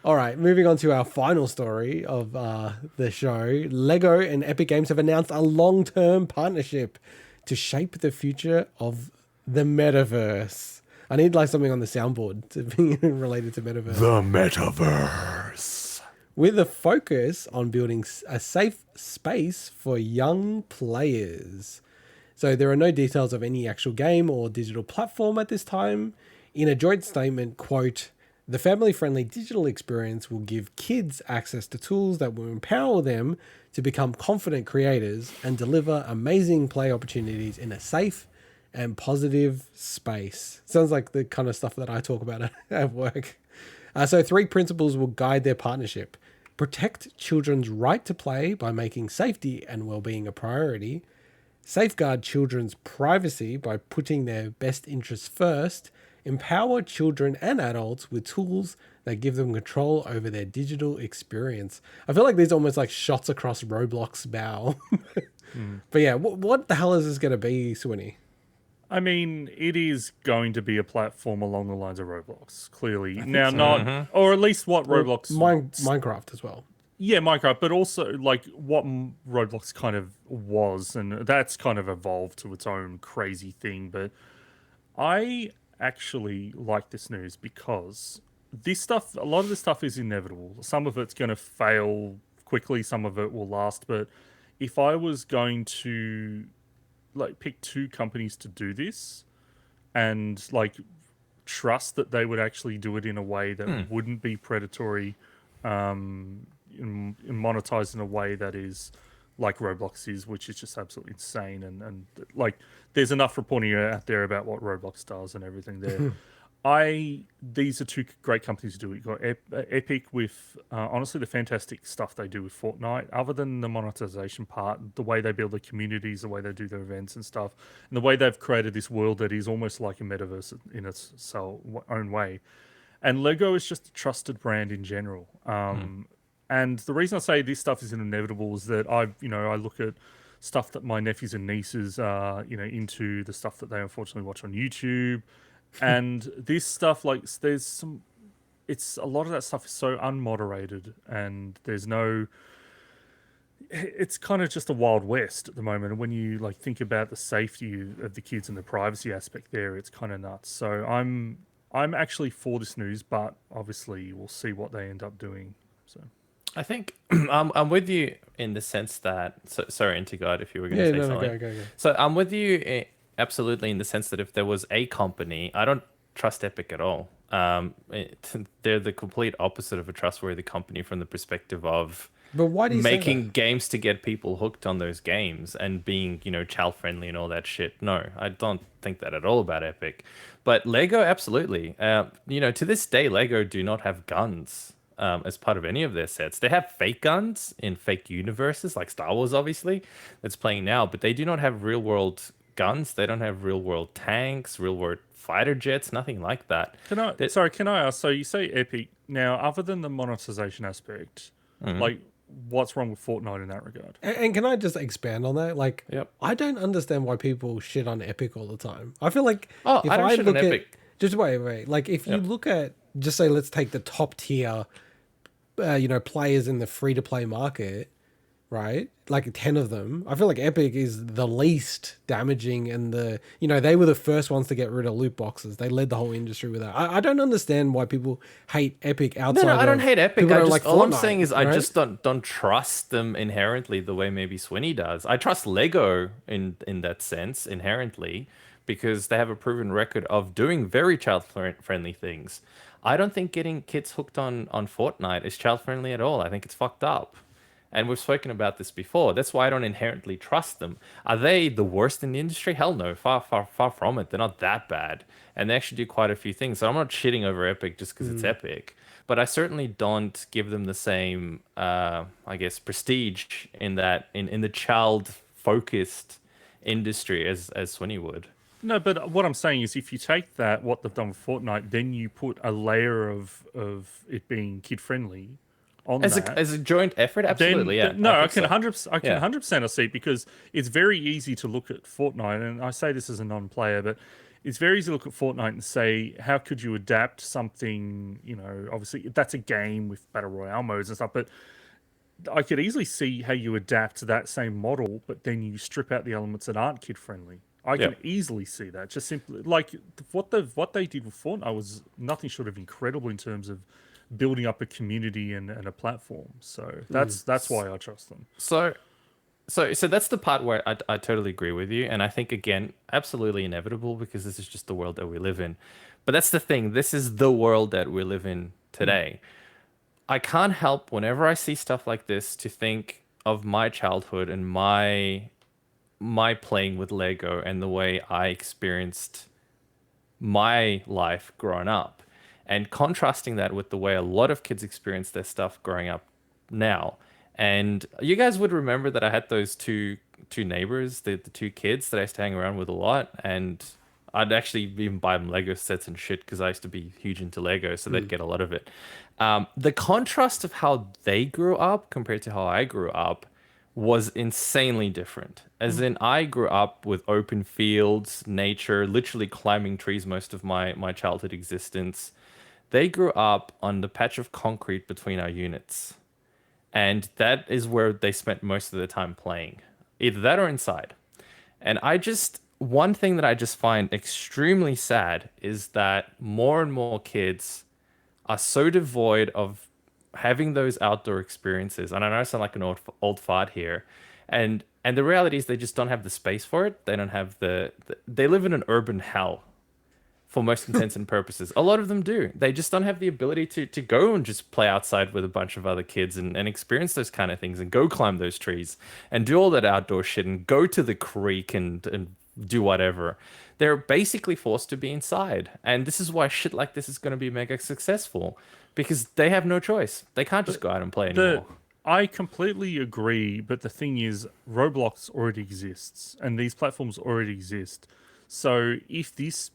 All right, moving on to our final story of the show. Lego and Epic Games have announced a long-term partnership to shape the future of the metaverse. I need like something on the soundboard to be related to metaverse. The Metaverse. With a focus on building a safe space for young players. So there are no details of any actual game or digital platform at this time. In a joint statement, quote, the family-friendly digital experience will give kids access to tools that will empower them to become confident creators and deliver amazing play opportunities in a safe and positive space. Sounds like the kind of stuff that I talk about at work. So 3 principles will guide their partnership. Protect children's right to play by making safety and well-being a priority. Safeguard children's privacy by putting their best interests first. Empower children and adults with tools that give them control over their digital experience. I feel like these are almost like shots across Roblox bow. But yeah, what the hell is this going to be, Swinny? I mean, it is going to be a platform along the lines of Roblox, clearly. Now, not, or at least what Roblox... Minecraft as well. Yeah, Minecraft, but also like what Roblox kind of was, and that's kind of evolved to its own crazy thing. But I actually like this news because this stuff, a lot of this stuff is inevitable. Some of it's going to fail quickly, some of it will last. But if I was going to like pick 2 companies to do this and like trust that they would actually do it in a way that wouldn't be predatory, monetized in a way that is like Roblox is, which is just absolutely insane. And like there's enough reporting out there about what Roblox does and everything there. These are 2 great companies to do it. You've got Epic with honestly the fantastic stuff they do with Fortnite. Other than the monetization part, the way they build their communities, the way they do their events and stuff, and the way they've created this world that is almost like a metaverse in its own way. And Lego is just a trusted brand in general. And the reason I say this stuff is inevitable is that I look at stuff that my nephews and nieces are, into, the stuff that they unfortunately watch on YouTube. And this stuff, like, it's a lot of that stuff is so unmoderated, and it's kind of just a wild west at the moment. And when you like think about the safety of the kids and the privacy aspect there, it's kind of nuts. So I'm actually for this news, but obviously we'll see what they end up doing. So I think I'm with you in the sense that... sorry, Intergod, if you were going to say something. Go. So I'm with you absolutely in the sense that if there was a company, I don't trust Epic at all. They're the complete opposite of a trustworthy company from the perspective of But why do you making say that? games to get people hooked on those games and being, child friendly and all that shit. No, I don't think that at all about Epic. But Lego, absolutely. To this day, Lego do not have guns as part of any of their sets. They have fake guns in fake universes, like Star Wars, obviously, that's playing now, but they do not have real world guns. They don't have real world tanks, real world fighter jets, nothing like that. can I ask, so you say Epic, now other than the monetization aspect, like what's wrong with Fortnite in that regard? And can I just expand on that? Like, Yep. I don't understand why people shit on Epic all the time. I feel like I don't shit on Epic. Just wait. Like, if you look at, just say, let's take the top tier, players in the free-to-play market, right? Like 10 of them. I feel like Epic is the least damaging, and they were the first ones to get rid of loot boxes. They led the whole industry with that. I don't understand why people hate Epic outside. No, I don't hate Epic. All I'm saying is right? I just don't trust them inherently the way maybe Swinny does. I trust Lego in that sense inherently because they have a proven record of doing very child-friendly things. I don't think getting kids hooked on Fortnite is child-friendly at all. I think it's fucked up. And we've spoken about this before. That's why I don't inherently trust them. Are they the worst in the industry? Hell no. Far from it. They're not that bad. And they actually do quite a few things. So I'm not shitting over Epic just because it's Epic. But I certainly don't give them the same, prestige in the child-focused industry as Swinny would. No, but what I'm saying is if you take that, what they've done with Fortnite, then you put a layer of it being kid-friendly on as a joint effort, absolutely, then, yeah. I can 100% see it because it's very easy to look at Fortnite, and I say this as a non-player, but it's very easy to look at Fortnite and say, how could you adapt something? You know, obviously that's a game with battle royale modes and stuff, but I could easily see how you adapt that same model, but then you strip out the elements that aren't kid friendly. I can easily see that. Just simply like what they did with Fortnite was nothing short of incredible in terms of building up a community and a platform. So that's why I trust them. So that's the part where I totally agree with you, and I think again, absolutely inevitable because this is just the world that we live in. But that's the thing. This is the world that we live in today. I can't help whenever I see stuff like this to think of my childhood and my playing with Lego and the way I experienced my life growing up, and contrasting that with the way a lot of kids experience their stuff growing up now. And you guys would remember that I had those two neighbors, the two kids that I used to hang around with a lot, and I'd actually even buy them Lego sets and shit because I used to be huge into Lego, so they'd get a lot of it. The contrast of how they grew up compared to how I grew up was insanely different. As in, I grew up with open fields, nature, literally climbing trees most of my childhood existence. They grew up on the patch of concrete between our units. And that is where they spent most of the time playing. Either that or inside. And one thing that I just find extremely sad is that more and more kids are so devoid of having those outdoor experiences. And I know I sound like an old fart here. And the reality is they just don't have the space for it. They don't have they live in an urban hell for most intents and purposes. A lot of them do. They just don't have the ability to go and just play outside with a bunch of other kids and experience those kind of things and go climb those trees and do all that outdoor shit and go to the creek and do whatever. They're basically forced to be inside. And this is why shit like this is going to be mega successful, because they have no choice. They can't just go out and play anymore. I completely agree, but the thing is, Roblox already exists and these platforms already exist. So if this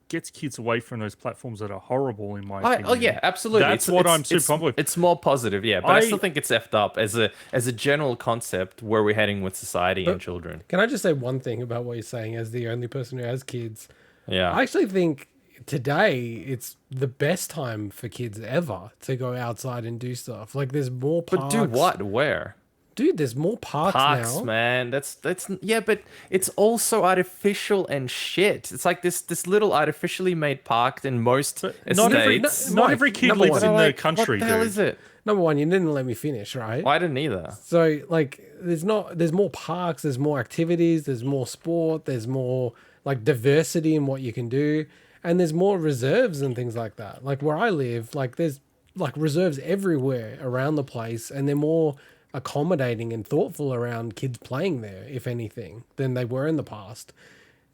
gets kids away from those platforms that are horrible, in my opinion. Oh yeah, absolutely. That's what I'm super pumped with. It's more positive, yeah. But I still think it's effed up as a general concept where we're heading with society and children. Can I just say one thing about what you're saying as the only person who has kids? Yeah. I actually think today it's the best time for kids ever to go outside and do stuff. Like there's more parks. But do what? Where? Dude, there's more parks now. Man. That's yeah, but it's also artificial and shit. It's like this little artificially made park in most estates. Not every kid lives in the country. What the hell is it? Number one, you didn't let me finish, right? I didn't either. So like there's more parks, there's more activities, there's more sport, there's more like diversity in what you can do, and there's more reserves and things like that. Like where I live, like there's like reserves everywhere around the place, and they're more accommodating and thoughtful around kids playing there, if anything, than they were in the past.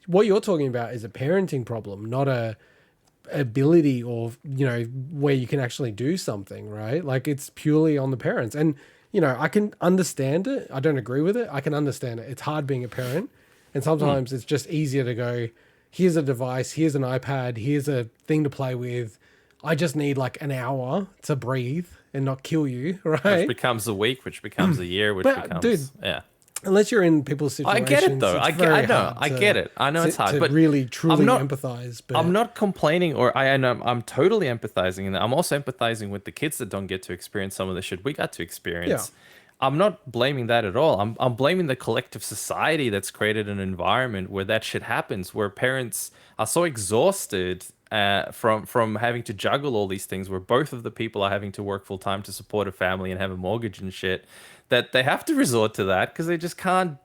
What you're talking about is a parenting problem, not a ability or, you know, where you can actually do something, right? Like it's purely on the parents. And, you know, I can understand it. I don't agree with it. I can understand it. It's hard being a parent. And sometimes it's just easier to go, here's a device, here's an iPad, here's a thing to play with. I just need like an hour to breathe and not kill you, right? Which becomes a week, which becomes a year, which becomes... Dude, yeah. Unless you're in people's situations. I get it, though. I get it. I know it's hard, but really, truly empathize. But I'm not complaining, or I know I'm totally empathizing, and I'm also empathizing with the kids that don't get to experience some of the shit we got to experience. Yeah. I'm not blaming that at all. I'm blaming the collective society that's created an environment where that shit happens, where parents are so exhausted from having to juggle all these things, where both of the people are having to work full time to support a family and have a mortgage and shit, that they have to resort to that because they just can't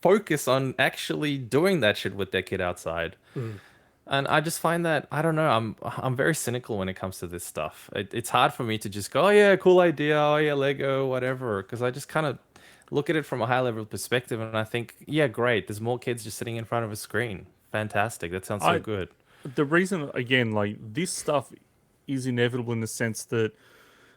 focus on actually doing that shit with their kid outside. And I just find that, I don't know, I'm very cynical when it comes to this stuff. It's hard for me to just go, oh yeah, cool idea, oh yeah, Lego, whatever, because I just kind of look at it from a high level perspective and I think, yeah, great, there's more kids just sitting in front of a screen. Fantastic, that sounds so good. The reason, again, like this stuff is inevitable in the sense that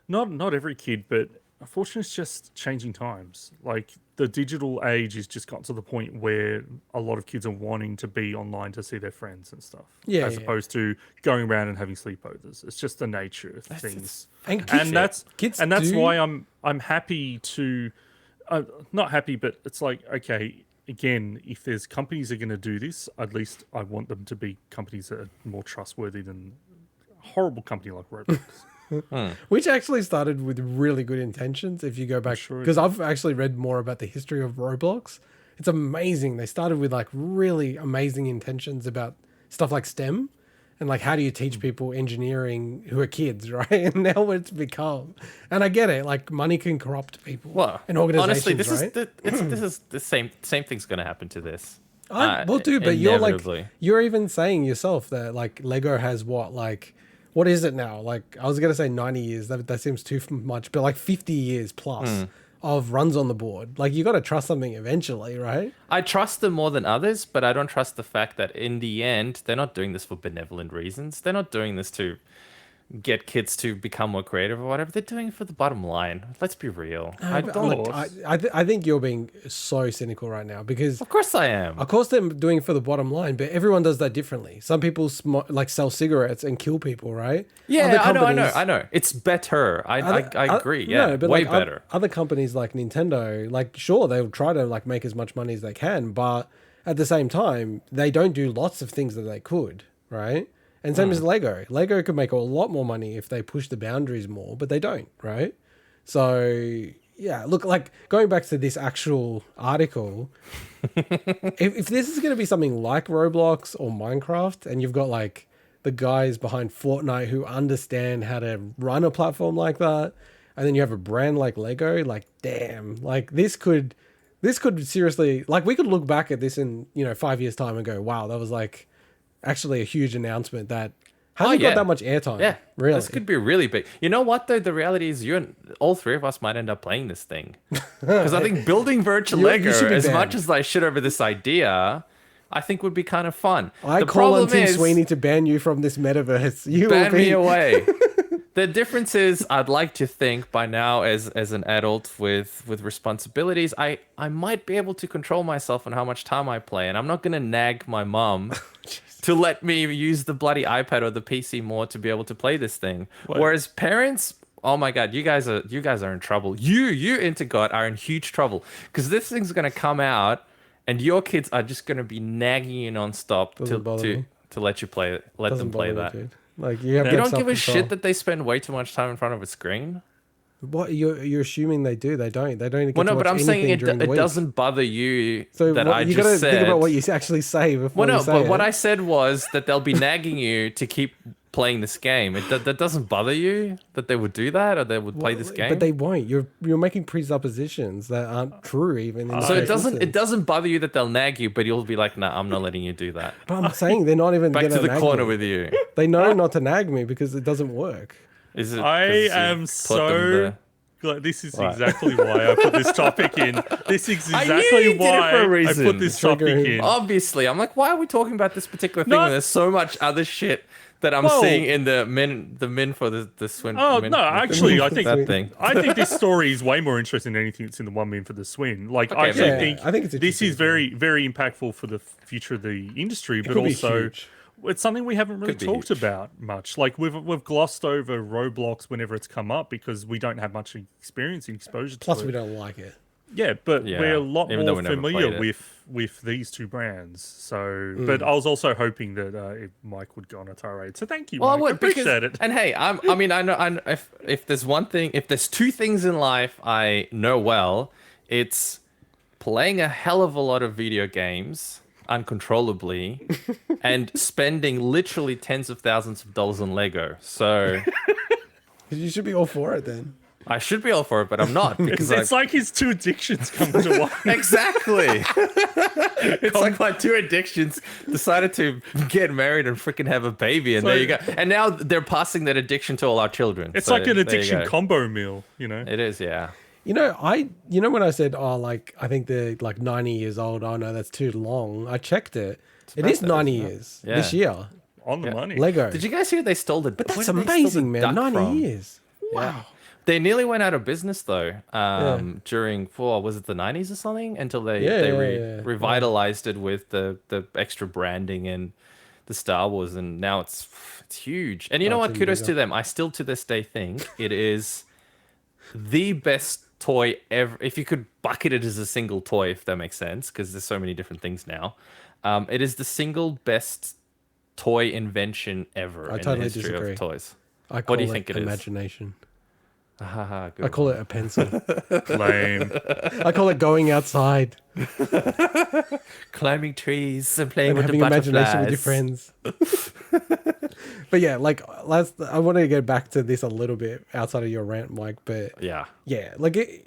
not every kid, but unfortunately it's just changing times. Like the digital age has just got to the point where a lot of kids are wanting to be online to see their friends and stuff. As opposed to going around and having sleepovers. It's just the nature of things. And that's why I'm happy to not happy, but it's like, okay, again, if there's companies that are going to do this, at least I want them to be companies that are more trustworthy than a horrible company like Roblox. Which actually started with really good intentions. If you go back, Sure it because I've actually read more about the history of Roblox. It's amazing. They started with like really amazing intentions about stuff like STEM and like how do you teach people engineering who are kids, right? And now what it's become. And I get it. Like money can corrupt people Well, and organizations, honestly, this right? this is the same thing's going to happen to this. Well, dude, but you're like, inevitably. you're even saying yourself that like Lego has what is it now? Like I was gonna say 90 years. That seems too much, but like 50 years plus of runs on the board. Like you got to trust something eventually, right? I trust them more than others, but I don't trust the fact that in the end, they're not doing this for benevolent reasons. They're not doing this to get kids to become more creative or whatever. They're doing it for the bottom line. Let's be real. I But, don't. look, I think you're being so cynical right now because Of course I am. of course they're doing it for the bottom line, but everyone does that differently. Some people like sell cigarettes and kill people, right? Yeah, Other I know. It's better. I agree. Yeah, no, but way like better. other companies like Nintendo, like sure they'll try to like make as much money as they can, but at the same time they don't do lots of things that they could, right? And same as Lego. Lego could make a lot more money if they push the boundaries more, but they don't, right? So yeah, look, like going back to this actual article, if this is going to be something like Roblox or Minecraft, and you've got like the guys behind Fortnite who understand how to run a platform like that, and then you have a brand like Lego, like damn, like this could seriously, like we could look back at this in 5 years time and go, wow, that was like actually a huge announcement that hasn't got that much airtime. Yeah, really. This could be really big. You know what though? The reality is, all three of us might end up playing this thing because I think building virtual You Lego, should be as banned. much as I shit over this idea, I think would be kind of fun. I The call on problem Tim is, Sweeney to ban you from this metaverse. You ban will be me away. The difference is, I'd like to think by now, as an adult with responsibilities, I might be able to control myself on how much time I play, and I'm not gonna nag my mom to let me use the bloody iPad or the PC more to be able to play this thing. Whereas parents, oh my god, you guys are in trouble. You into God are in huge trouble because this thing's gonna come out, and your kids are just gonna be nagging you nonstop Doesn't bother me. to let you play it, let them play that. Dude. Like you have You that don't give a self-control. shit that they spend way too much time in front of a screen. What you're assuming they do? They don't. They don't get Well, to no, watch but I'm saying anything it, during the it week. doesn't bother you So that what, I you just gotta said. think about what you actually say before Well, no, you say but it. what I said was that they'll be nagging you to keep playing this game. That doesn't bother you that they would do that or they would play this game. But they won't. You're making presuppositions that aren't true even. In so the it first doesn't instance. bother you that they'll nag you, but you'll be like, nah, I'm not letting you do that. But I'm saying they're not even Back gonna to the nag corner me. with you. They know not to nag me because it doesn't work. Is it? I 'cause you am taught so them glad. This is Right. exactly why I put this topic in. This is I knew you exactly did it for a why I reason. put this Trigger topic him. in. Obviously, I'm like, why are we talking about this particular thing No. when there's so much other shit that I'm Well- seeing in the men for the swim? Oh men- no, actually, I think that thing. I think this story is way more interesting than anything that's in the 1 million for the swing. Like, I Okay, actually yeah, think I think it's this interesting is as well. very, very impactful for the future of the industry, but could be also huge. it's something we haven't really Could be talked huge. about much. Like we've glossed over Roblox whenever it's come up because we don't have much experience and exposure to Plus, it. we don't like it. Yeah, but Yeah, we're a lot even though more we never familiar played it. with these two brands. So, but I was also hoping that Mike would go on a tirade. So thank you, Well, I Mike. I would appreciate it. And hey, I know if there's one thing, if there's two things in life I know well, it's playing a hell of a lot of video games uncontrollably and spending literally tens of thousands of dollars on Lego. So You should be all for it then. I should be all for it, but I'm not because It's like his two addictions come to one. exactly. It's like my two addictions decided to get married and freaking have a baby, and there you go. And now they're passing that addiction to all our children. It's So like an there you addiction go. combo meal, you know. It is, yeah. You know when I said, oh, like I think they're like 90 years old. Oh no, that's too long. I checked it. It is about that, 90 isn't it? years Yeah. this year. On the money. Lego. Did you guys hear they stole the? But that's where did they steal the amazing, man. duck 90 from? years. Wow. They nearly went out of business though. During was it the 90s or something? Until they revitalized it with the extra branding and the Star Wars, and now it's huge. And you know it's what? even Kudos bigger. to them. I still to this day think it is the best toy ever. If you could bucket it as a single toy, if that makes sense, because there's so many different things now. It is the single best toy invention ever I in totally the history disagree. of toys. I call What do you think it is? imagination. Haha, I call it a pencil. Lame. I call it going outside, climbing trees and playing and with the having imagination with your butterflies. friends. But yeah, like I want to get back to this a little bit outside of your rant, Mike. But Yeah. yeah, like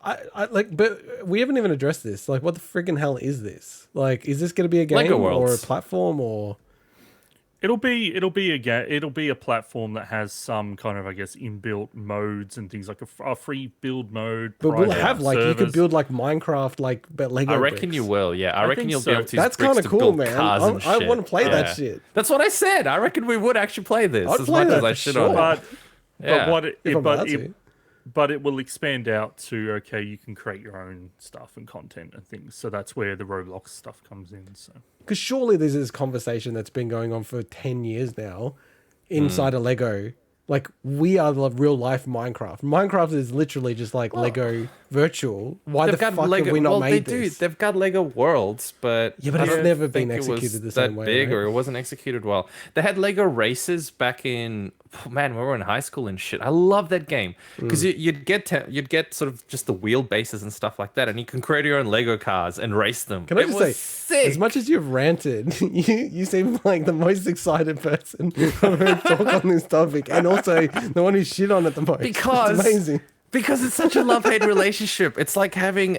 I like, but we haven't even addressed this. Like, what the friggin' hell is this? Like, is this going to be a game Lego or a Worlds. platform or? It'll be a platform that has some kind of, I guess, inbuilt modes and things like a free build mode. But we'll private have like you could servers. build like Minecraft, like but Lego. I reckon bricks. you will, yeah. I reckon think you'll so. be able to. That's kind kinda of cool, man. I I wanna play that shit. That's what I said. I reckon we would actually play this I'd as play much that as I for should sure. on it. But Yeah. what it, If I'm allowed to. but it will expand out to, okay, you can create your own stuff and content and things. So that's where the Roblox stuff comes in. So Because surely there's this conversation that's been going on for 10 years now inside of Lego. Like, we are the real life Minecraft. Minecraft is literally just like Lego virtual. Why the fuck have we not made this? They've got Lego Worlds, but Yeah, but I it's don't never been think it was executed the that same way, big, right? or it wasn't executed well. They had Lego races back in man, we were in high school and shit. I love that game because you'd get sort of just the wheelbases and stuff like that, and you can create your own Lego cars and race them. Can I It just was say, sick. as much as you've ranted, you seem like the most excited person I've heard talk on this topic, and also the one who's shit on it the most. Because It's amazing. Because it's such a love-hate relationship. It's like having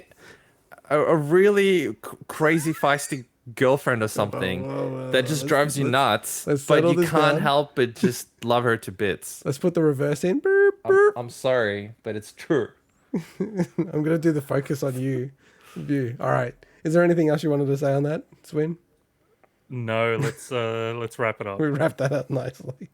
a really crazy feisty girlfriend or something that just drives you nuts, let's but settle you this can't down. help but just love her to bits. Let's put the reverse in. Burp, burp. I'm sorry, but it's true. I'm gonna do the focus on you. All right. Is there anything else you wanted to say on that, Swin? no, let's wrap it up. We wrapped that up nicely.